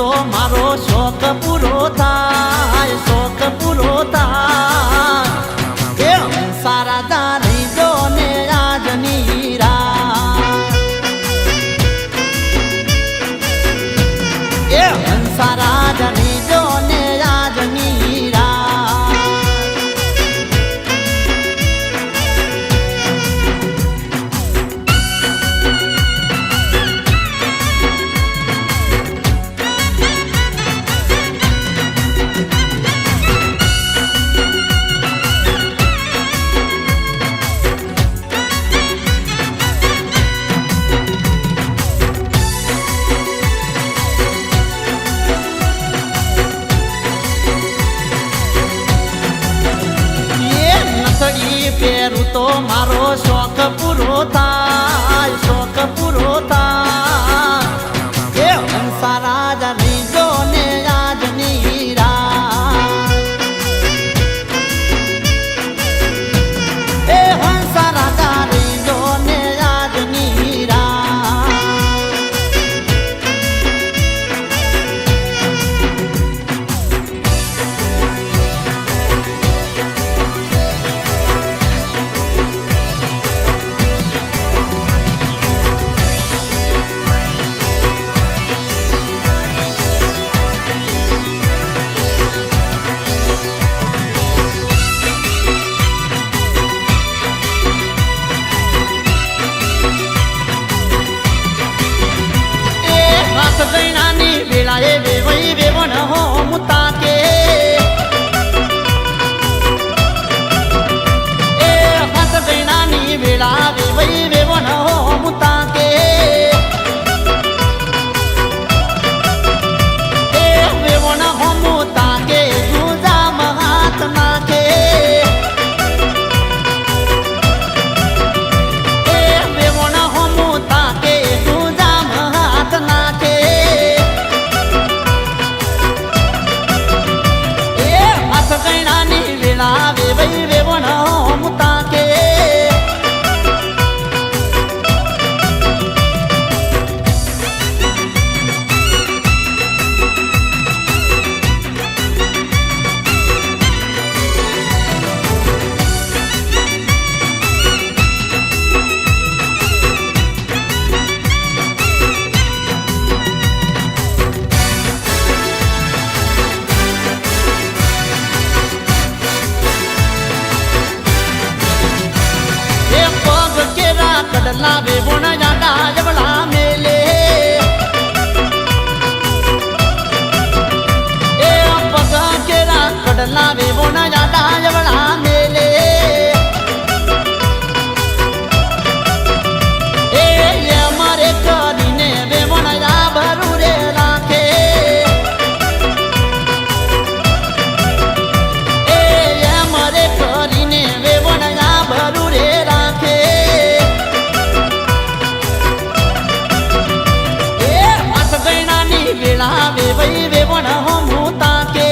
તો મારો શોખ પૂરો થાય, શોખ પૂરો થાય. એ સારા દારી જો ને આજની રાત, એ સારા દારી જો ને આજની રાત. પહેરું તો મારો શોખ પૂરો થાય, શોખ પૂરો થાય. એ સારા જાની જો ને આજની રાત, એ સારા જાની જો ને આજની રાત. ગણાની વેળાએ વેવઈ વેવણ હો મુતાકે, એ હાથ ગણાની વેળા વેવઈ વેવણ હો મુતાકે. એ વેવણ હો મુતાકે દૂજામ હાથ નાખે, એ વેવણ હો મુતાકે દૂજામ હાથ નાખે. ગણાની વેળા વેવઈ વેવણ મુતાકે. કડલા વેવણ જાડા જવડા મેલે, એ પગ કેરા કડલા વેવણ જાડા જવડા મેલે. એ અમારે કરીને વેવણ યા ભરું રે રાખે, એ અમારે કરીને વેવણ યા ભરું રે રાખે. વેળા વેવઈ વેવણ હો મુતાકે.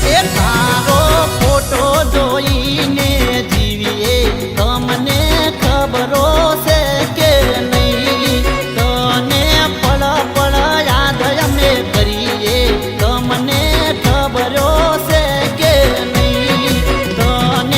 એ તારો ફોટો જોઈને જીવીએ તમને ખબરો છે કે નહીં તને પળ પળ યાદ અમે કરીએ તમને ખબરો છે કે નહીં તને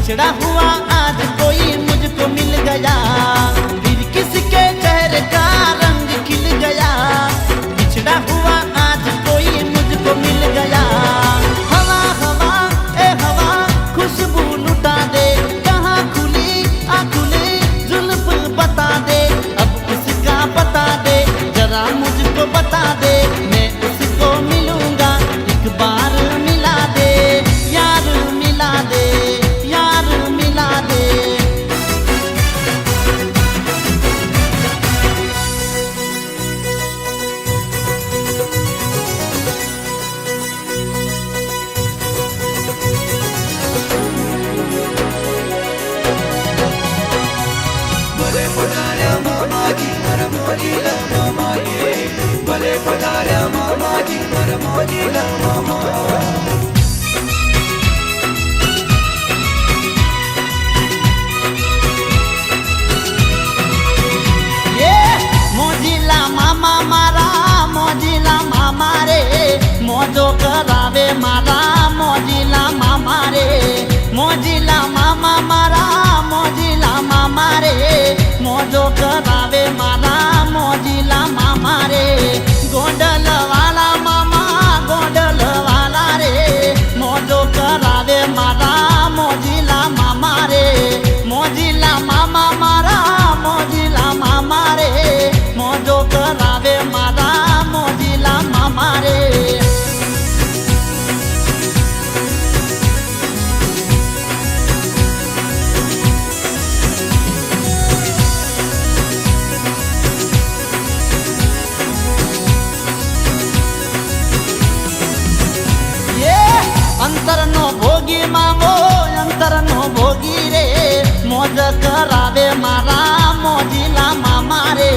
बिछड़ा हुआ आज कोई मुझको मिल गया, फिर किसके चेहरे का रंग खिल गया। बिछड़ा हुआ आज कोई मुझको मिल गया। हवा हवा ए हवा खुशबू लुटा दे, कहाँ खुली आ खुली जुल्फ बता दे। अब किसका बता दे, जरा मुझको बता दे, मैं उसको मिलूंगा। एक बार मिला दे यार, मिला दे यार, मिला दे। भले पधाऱ्या मामाजी मरमोजीला मामा ये, भले पधाऱ्या मामाजी मरमोजीला मामा। ये मोजीला मामा मारा, मोजीला मामा रे, मोजो करावे मारा, मोजीला मामा रे। मोजीला मामा मारा, मोजीला मामा रे, मोजो करावे मारा, मोजीला मामा रे। गोंडल वाला मामा, गोंडल वाला रे, मोजो करावे मारा, मोजीला मामा रे। मोजीला मामा मारा, मोजीला मामा रे, मोजो करावे मारा, मोजीला मामा रे। અંતરનો ભોગી મામો, અંતરનો ભોગી રે, મોજ કરાવે મારા મોજીલા મામા રે।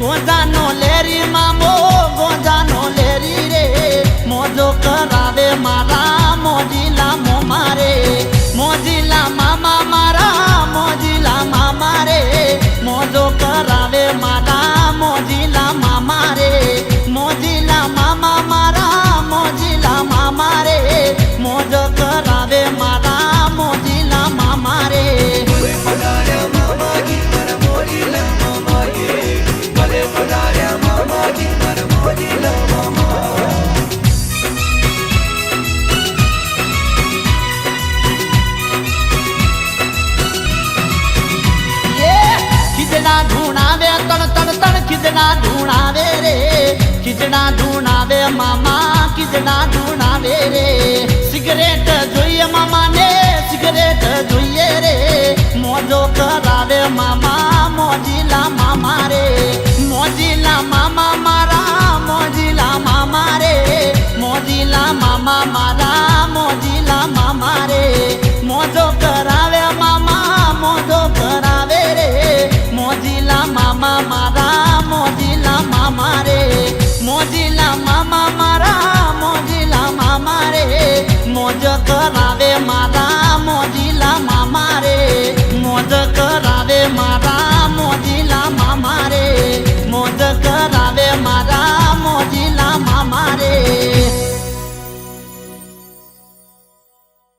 ગોજાનો લેરી મામો, ગોજાનો લેરી રે, મોજો કરાવે મારા મોજીલા મોમા રે। મોજીલા મામા મારા, મોજીલા મામા રે, મોજો કરાવે મારા મોજીલા મામા રે। મોજીલા મામા મારા, મોજીલા મામા રે, મોજ કરાવે મારા મોજીલા મામા રે। भले पधाऱ्या मामाजी मरमोजीला मामा ये, भले पधाऱ्या मामाजी मरमोजीला मामा। ये खिचड़ा ढूंढावे तड़ तड़ तड़, खिचड़ा ढूंढावे रे, खिचड़ा ढूंढावे मामा, खिचड़ा ढूंढावे रे। सिगरेट જોઈએ मामा ने, सिगरेट જોઈએ रे, मोजो करावे मामा मोजीला मामा रे। मोजीला मामा मारा, मोजीला मामा रे, मोजीला मामा मारा, मोजीला मामा रे। मोजो करावे मामा, मोजो करावे रे, मोजीला मामा मारा, मोजीला मामा रे। मोजीला मामा मारा, मोजीला मामा रे, मोज करावे मारा मोजीला मामा रे।